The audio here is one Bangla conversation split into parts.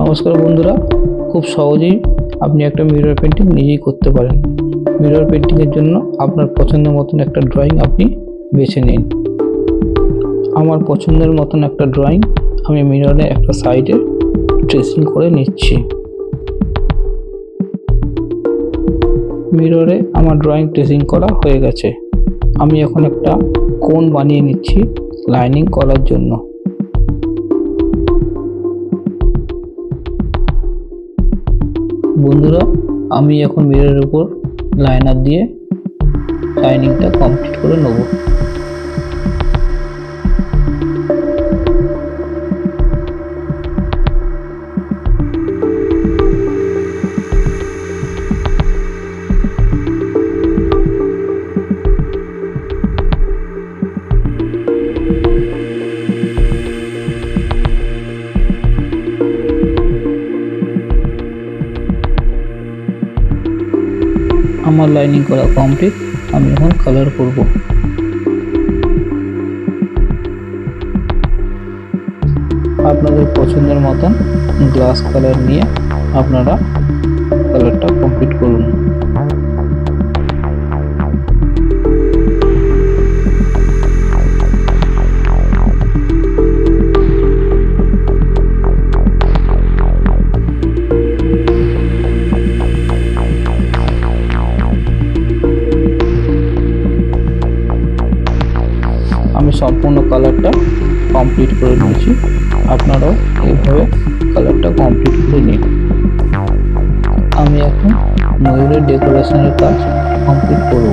নমস্কার বন্ধুরা, খুব সহজেই আপনি একটা মিরর পেন্টিং নিজেই করতে পারেন। মিরর পেন্টিংয়ের জন্য আপনার পছন্দের মতন একটা ড্রয়িং আপনি বেছে নিন। আমার পছন্দের মতন একটা ড্রয়িং আমি মিররে একটা সাইডে ট্রেসিং করে নিচ্ছি। মিররে আমার ড্রয়িং ট্রেসিং করা হয়ে গেছে। আমি এখন একটা কোণ বানিয়ে নিচ্ছি লাইনিং করার জন্য। বন্ধুরা, আমি এখন মিররের উপর লাইনার দিয়ে লাইনিংটা কমপ্লিট করে নেব। আমার লাইনিং করা কমপ্লিট। আমি এখন কালার করব। আপনাদের পছন্দের মতন গ্লাস কালার নিয়ে আপনারা কালারটা কমপ্লিট করুন। আমি সম্পূর্ণ কালারটা কমপ্লিট করে নিয়েছি। আপনারাও এইভাবে কালারটা কমপ্লিট করে নিন। আমি এখন ময়ূরের ডেকোরেশনের কাজ কমপ্লিট করব।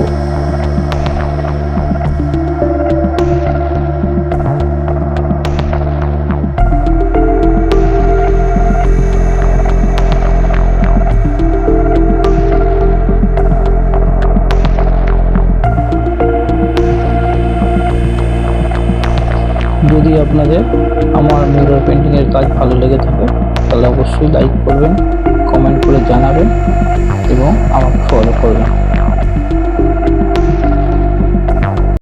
যদি আপনাদের আমার মিরর পেন্টিংয়ের কাজ ভালো লেগে থাকে তাহলে অবশ্যই লাইক করবেন, কমেন্ট করে জানাবেন এবং আমাকে ফলো করবেন।